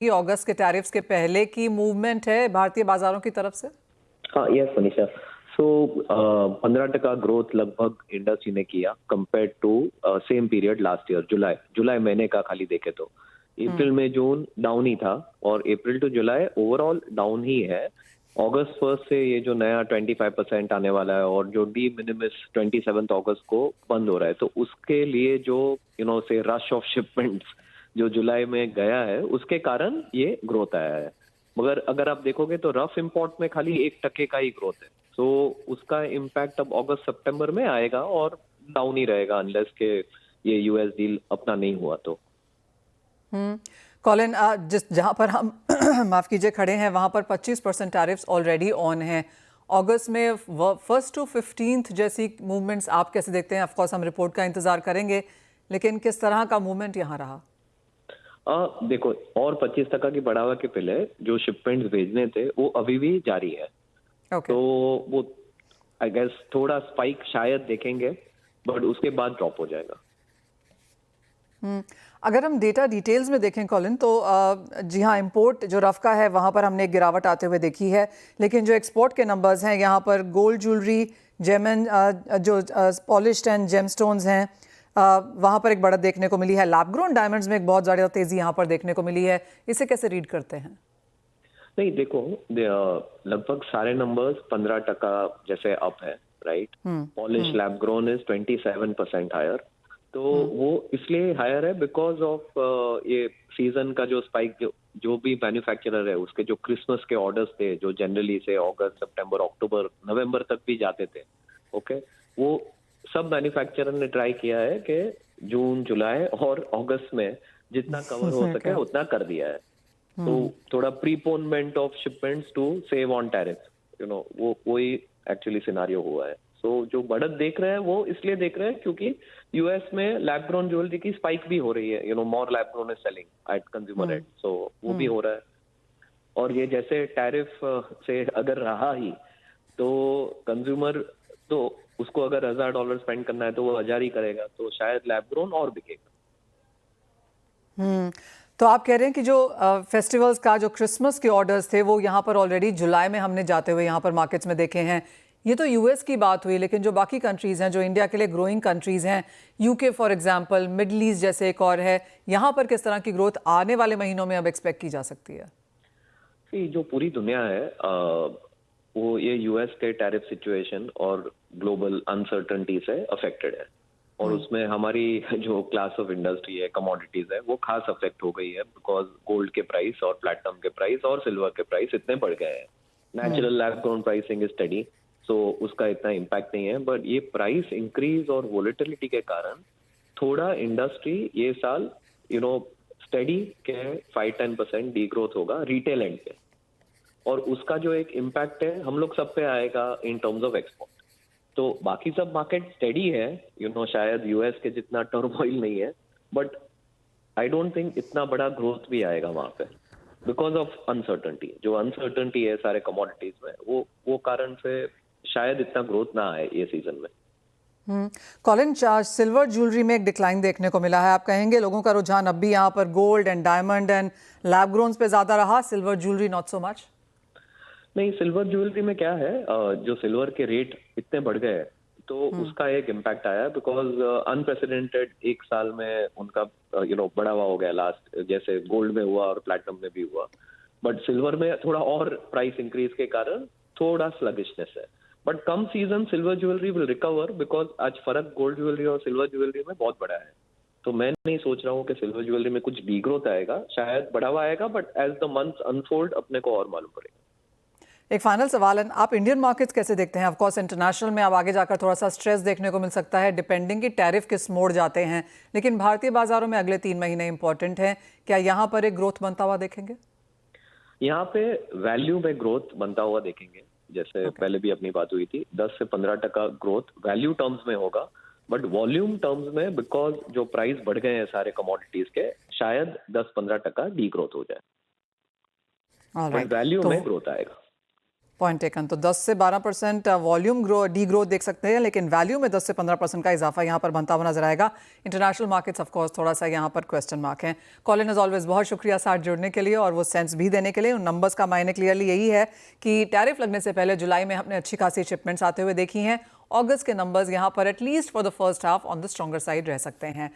अगस्त के टैरिफ्स के पहले की मूवमेंट है भारतीय बाजारों की तरफ से? हाँ, यस मनीषा। सो 15% ग्रोथ लगभग इंडस्ट्री ने किया compare to same period last year. जुलाई महीने का खाली देखे तो अप्रैल में जून डाउन ही था और अप्रैल टू जुलाई ओवरऑल डाउन ही है। अगस्त फर्स्ट से ये जो नया 25% आने वाला है और जो डी मिनिमिस 27 अगस्त को बंद हो रहा है, तो उसके लिए जो से रश ऑफ शिपमेंट्स जो जुलाई में गया है उसके कारण ये ग्रोथ आया है। मगर अगर आप देखोगे तो रफ इंपोर्ट में खाली 1% का ही ग्रोथ है, तो उसका इम्पैक्ट अब अगस्त सितंबर में आएगा और डाउन ही रहेगा अनलेस के ये यूएस डील अपना नहीं हुआ तो। कॉलिन, जिस जहां पर हम माफ कीजिए खड़े हैं वहां पर 25% टैरिफ्स ऑलरेडी ऑन हैं। अगस्त में 1 to 15 जैसी मूवमेंट्स आप कैसे देखते हैं? ऑफकोर्स हम रिपोर्ट का इंतजार करेंगे, लेकिन किस तरह का मूवमेंट यहाँ रहा? देखो, और 25% की बढ़ावा के पहले जो शिपमेंट्स भेजने थे वो अभी भी जारी है। Okay. तो वो आई गेस थोड़ा स्पाइक शायद देखेंगे, बट उसके बाद ड्रॉप हो जाएगा। अगर हम डेटा डिटेल्स में देखें कॉलिन, तो जी हाँ, इंपोर्ट जो रफ्का है वहाँ पर हमने एक गिरावट आते हुए देखी है, लेकिन जो एक्सपोर्ट के नंबर्स हैं यहाँ पर गोल्ड ज्वेलरी, जेमन जो पॉलिश्ड एंड जेमस्टोन्स हैं वहाँ पर एक बढ़त देखने को मिली है। लैब ग्रोन डायमंड्स में एक बहुत ज़्यादा तेज़ी यहाँ पर देखने को मिली है। इसे कैसे रीड करते हैं? नहीं, देखो, लगभग सारे नंबर्स 15% जैसे अप है, right. Polish lab grown is 27% higher, तो वो इसलिए हायर है बिकॉज ऑफ ये सीजन का जो स्पाइक, जो भी मैन्युफैक्चरर है उसके जो क्रिसमस के ऑर्डर्स थे जो जनरली से अगस्त सितंबर अक्टूबर नवंबर तक भी जाते थे, ओके, वो सब मैन्युफैक्चरर ने ट्राई किया है कि जून जुलाई और अगस्त में जितना कवर हो सके उतना कर दिया है। तो थोड़ा preponement of shipments to save on tariff, वही एक्चुअली सिनारियो हुआ है। सो जो बढ़त देख रहे हैं वो इसलिए देख रहे हैं क्योंकि यूएस में लैब ग्रोन ज्वेलरी की स्पाइक भी हो रही है, more lab grown is selling at consumer end, so वो भी हो रहा है। और ये जैसे टैरिफ से अगर रहा ही तो कंज्यूमर तो उसको अगर $1000 स्पेंड करना है तो वो 1000 ही करेगा, तो शायद लैब ग्रोन और बिकेगा। तो आप कह रहे हैं कि जो फेस्टिवल्स का जो क्रिसमस के ऑर्डर्स थे वो यहाँ पर ऑलरेडी जुलाई में हमने जाते हुए यहाँ पर मार्केट्स में देखे हैं। ये तो यूएस की बात हुई, लेकिन जो बाकी कंट्रीज़ हैं जो इंडिया के लिए ग्रोइंग कंट्रीज़ हैं, UK for example, middle east जैसे एक और है, यहाँ पर किस तरह की ग्रोथ आने वाले महीनों में अब एक्सपेक्ट की जा सकती है? जो पूरी दुनिया है वो ये यूएस के टैरिफ सिचुएशन और ग्लोबल अनसर्टनिटी से अफेक्टेड है, और उसमें हमारी जो क्लास ऑफ इंडस्ट्री है, कमोडिटीज है, वो खास अफेक्ट हो गई है बिकॉज गोल्ड के प्राइस और प्लैटिनम के प्राइस और सिल्वर के प्राइस इतने बढ़ गए हैं। Natural lab grown pricing is steady, so उसका इतना इम्पैक्ट नहीं है, बट ये प्राइस इंक्रीज और वोलेटिलिटी के कारण थोड़ा इंडस्ट्री ये साल स्टडी के 5-10% डी ग्रोथ होगा रिटेल एंड पे, और उसका जो एक इम्पैक्ट है हम लोग सब पे आएगा इन टर्म्स ऑफ एक्सपोर्ट। तो बाकी सब मार्केट स्टेडी है, शायद यूएस के जितना टर्मोइल नहीं है, बट आई डोंट थिंक इतना बड़ा ग्रोथ भी आएगा वहां पे बिकॉज ऑफ अनसर्टनिटी। जो अनसर्टनिटी है सारे कमोडिटीज में, वो कारण से शायद इतना ग्रोथ ना आए ये सीजन में। कॉलिन, सिल्वर ज्वेलरी में एक डिक्लाइन देखने को मिला है। आप कहेंगे लोगों का रुझान अब भी यहाँ पर gold and diamond and lab grows पे ज्यादा रहा, silver jewellery not so much? नहीं, सिल्वर ज्वेलरी में क्या है, जो सिल्वर के रेट इतने बढ़ गए तो उसका एक इम्पैक्ट आया बिकॉज अनप्रेसिडेंटेड एक साल में उनका बढ़ावा हो गया लास्ट, जैसे गोल्ड में हुआ और प्लैटिनम में भी हुआ, बट सिल्वर में थोड़ा और प्राइस इंक्रीज के कारण थोड़ा स्लगिशनेस है। But come season silver jewellery will recover because आज फर्क गोल्ड ज्वेलरी और सिल्वर ज्वेलरी में बहुत बड़ा है। तो मैं नहीं सोच रहा हूँ कि सिल्वर ज्वेलरी में कुछ डीग्रोथ आएगा, शायद बढ़ावा आएगा, but as the months unfold अपने को और मालूम पड़ेगा। एक फाइनल सवाल है, आप इंडियन मार्केट्स कैसे देखते हैं? ऑफकोर्स इंटरनेशनल में अब आगे जाकर थोड़ा सा स्ट्रेस देखने को मिल सकता है डिपेंडिंग कि टैरिफ किस मोड़ जाते हैं, लेकिन भारतीय बाजारों में अगले 3 महीने इंपॉर्टेंट हैं। क्या यहाँ पर एक ग्रोथ बनता हुआ देखेंगे? यहाँ पे वैल्यू में ग्रोथ बनता हुआ देखेंगे, जैसे पहले भी अपनी बात हुई थी, 10 से 15% ग्रोथ वैल्यू टर्म्स में होगा, बट वॉल्यूम टर्म्स में बिकॉज जो प्राइस बढ़ गए हैं सारे कमोडिटीज के, शायद 10-15% डी ग्रोथ हो जाए, बट वैल्यू में ग्रोथ आएगा। Point taken. तो 10 से 12% वॉल्यूम डी ग्रोथ देख सकते हैं, लेकिन वैल्यू में 10 से 15% का इजाफा यहाँ पर बनता हुआ नजर आएगा। इंटरनेशनल मार्केट्स ऑफ कोर्स थोड़ा सा यहाँ पर क्वेश्चन मार्क है। कॉलिन एज ऑलवेज बहुत शुक्रिया साथ जुड़ने के लिए और वो सेंस भी देने के लिए। उन नंबर्स का मायने क्लियरली यही है कि टैरिफ लगने से पहले जुलाई में हमने अच्छी खासी शिपमेंट्स आते हुए देखी हैं। अगस्त के नंबर्स यहाँ पर at least for the first half on the stronger side रह सकते हैं।